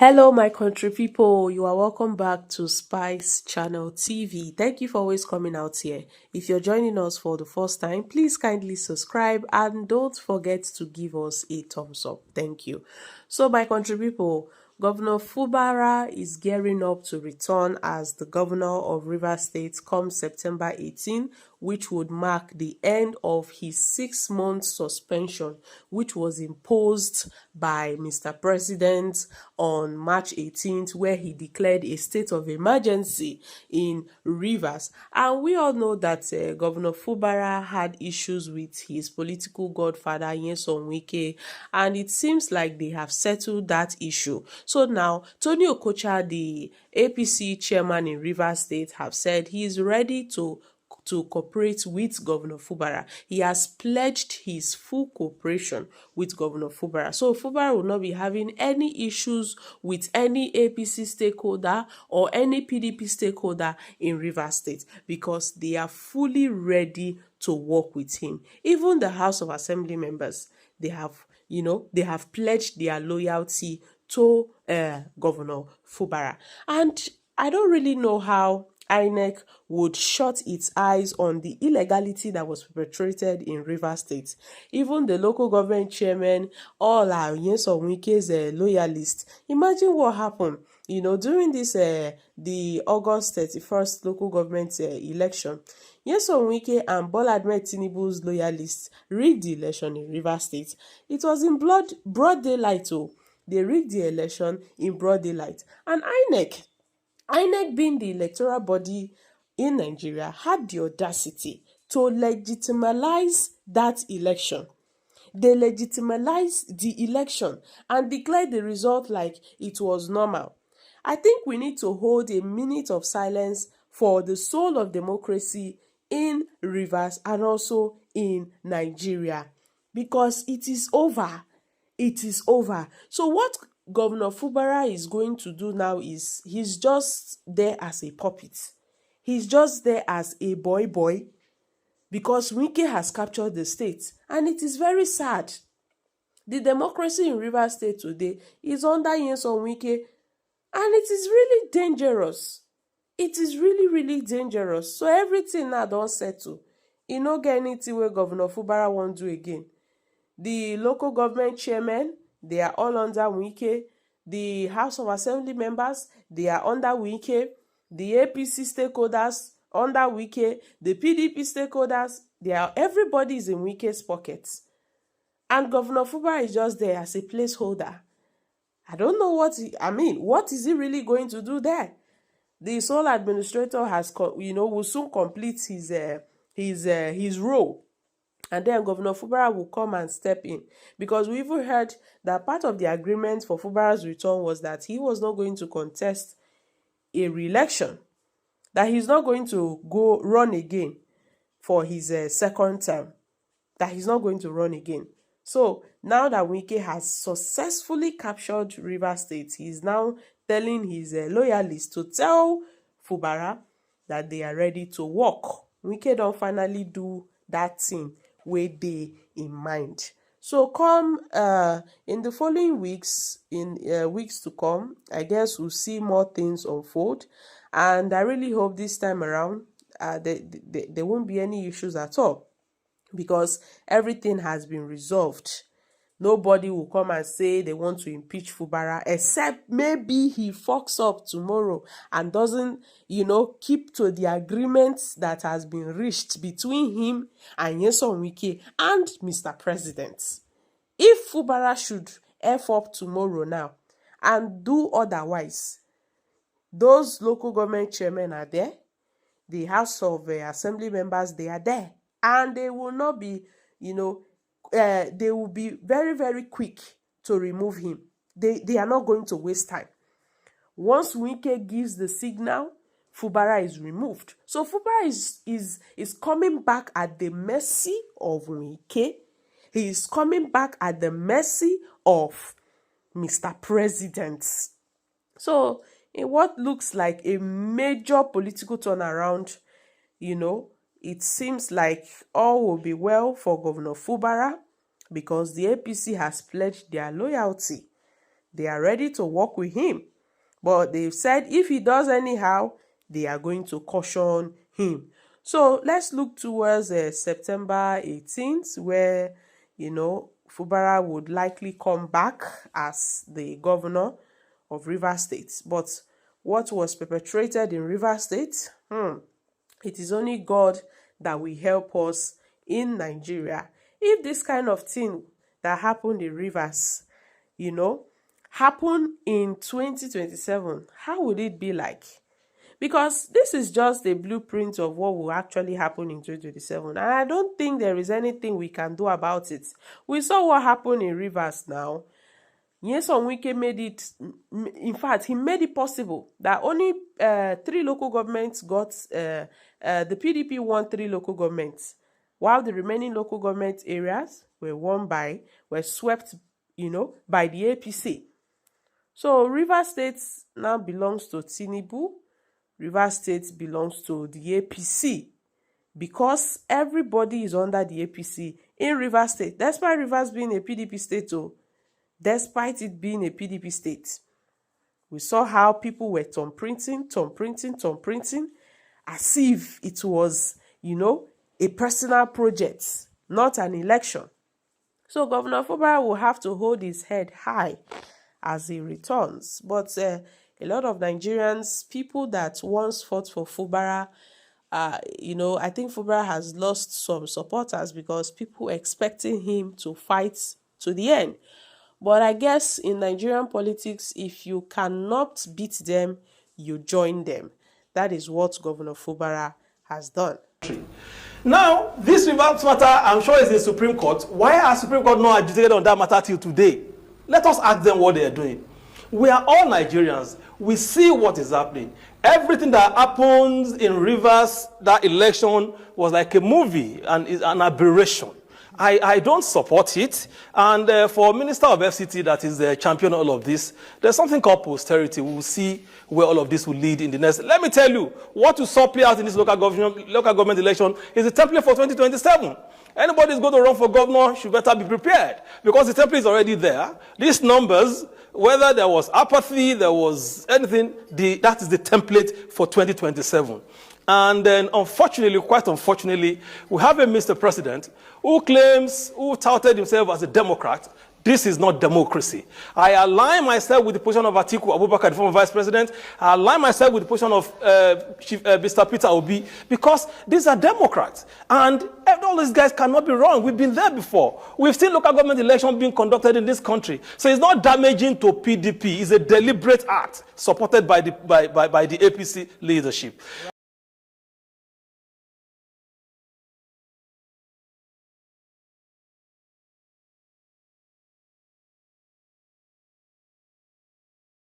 Hello, my country people. You are welcome back to Spice Channel TV. Thank you for always coming out here. If you're joining us for the first time, please kindly subscribe and don't forget to give us a thumbs up. Thank you. So, my country people, Governor Fubara is gearing up to return as the governor of Rivers State come September 18, which would mark the end of his 6-month suspension, which was imposed by Mr. President on March 18th, where he declared a state of emergency in Rivers. And we all know that Governor Fubara had issues with his political godfather, Nyesom Wike, and it seems like they have settled that issue. So now, Tony Okocha, the APC chairman in Rivers State, have said he is ready to cooperate with Governor Fubara. He has pledged his full cooperation with Governor Fubara. So Fubara will not be having any issues with any APC stakeholder or any PDP stakeholder in Rivers State because they are fully ready to work with him. Even the House of Assembly members, they have pledged their loyalty to Governor Fubara. And I don't really know how INEC would shut its eyes on the illegality that was perpetrated in Rivers State. Even the local government chairman, all are Nyesom Wike's loyalists. Imagine what happened, during this the August 31st local government election. Nyesom Wike and Bola Ahmed Tinubu's loyalists rigged the election in Rivers State. It was in broad daylight. They rigged the election in broad daylight. And INEC being the electoral body in Nigeria, had the audacity to legitimize that election. They legitimized the election and declared the result like it was normal. I think we need to hold a minute of silence for the soul of democracy in Rivers and also in Nigeria because it is over. It is over. So what Governor Fubara is going to do now is he's just there as a puppet. He's just there as a boy because Wike has captured the state and it is very sad. The democracy in Rivers State today is under Nyesom Wike and it is really dangerous. It is really, really dangerous. So everything now don settle. E no get anything wey Governor Fubara wan do again. The local government chairmen, they are all under Wike. The House of Assembly members, they are under Wike. The APC stakeholders under Wike. The PDP stakeholders, everybody is in Wike's pockets. And Governor Fubara is just there as a placeholder. I don't know what is he really going to do there? The sole administrator will soon complete his role. And then Governor Fubara will come and step in. Because we even heard that part of the agreement for Fubara's return was that he was not going to contest a re-election. That he's not going to go run again for his second term. That he's not going to run again. So now that Wike has successfully captured Rivers State, he's now telling his loyalists to tell Fubara that they are ready to work. Wike don't finally do that thing wey dey in mind. So come in the following weeks, weeks to come, I guess we'll see more things unfold. And I really hope this time around there won't be any issues at all because everything has been resolved. Nobody will come and say they want to impeach Fubara, except maybe he fucks up tomorrow and doesn't, keep to the agreements that has been reached between him and Nyesom Wike and Mr. President. If Fubara should F up tomorrow now and do otherwise, those local government chairmen are there, the House of Assembly members, they are there, and they will not be, they will be very, very quick to remove him. They are not going to waste time. Once Wike gives the signal, Fubara is removed. So Fubara is coming back at the mercy of Wike. He is coming back at the mercy of Mr. President. So in what looks like a major political turnaround, it seems like all will be well for Governor Fubara because the APC has pledged their loyalty They are ready to work with him. But they've said if he does anyhow, they are going to caution him. So let's look towards September 18th, where, Fubara would likely come back as the governor of Rivers State. But what was perpetrated in Rivers State? It is only God that will help us in Nigeria. If this kind of thing that happened in Rivers, happen in 2027, how would it be like? Because this is just a blueprint of what will actually happen in 2027. And I don't think there is anything we can do about it. We saw what happened in Rivers now. Nyesom Wike made it, in fact, he made it possible that only 3 local governments got, the PDP won 3 local governments, while the remaining local government areas were swept, by the APC. So Rivers State now belongs to Tinubu. Rivers State belongs to the APC because everybody is under the APC in Rivers State, despite Rivers being a PDP state, despite it being a PDP state. We saw how people were thumb printing, as if it was, a personal project, not an election. So Governor Fubara will have to hold his head high as he returns. But a lot of Nigerians, people that once fought for Fubara, I think Fubara has lost some supporters because people expecting him to fight to the end. But I guess in Nigerian politics, if you cannot beat them, you join them. That is what Governor Fubara has done. Now, this Rivers matter, I'm sure, is in Supreme Court. Why has Supreme Court not agitated on that matter till today? Let us ask them what they are doing. We are all Nigerians. We see what is happening. Everything that happens in Rivers, that election, was like a movie and is an aberration. I don't support it. And for Minister of FCT that is the champion of all of this, there's something called posterity. We will see where all of this will lead in the next. Let me tell you, what you saw play out in this local government election is the template for 2027. Anybody who's going to run for governor should better be prepared because the template is already there. These numbers, whether there was apathy, there was anything, that is the template for 2027. And then, unfortunately, quite unfortunately, we have a Mr. President who touted himself as a Democrat. This is not democracy. I align myself with the position of Atiku Abubakar, the former vice president. I align myself with the position of Mr. Peter Obi, because these are Democrats. And all these guys cannot be wrong. We've been there before. We've seen local government elections being conducted in this country. So it's not damaging to PDP. It's a deliberate act supported by the APC leadership.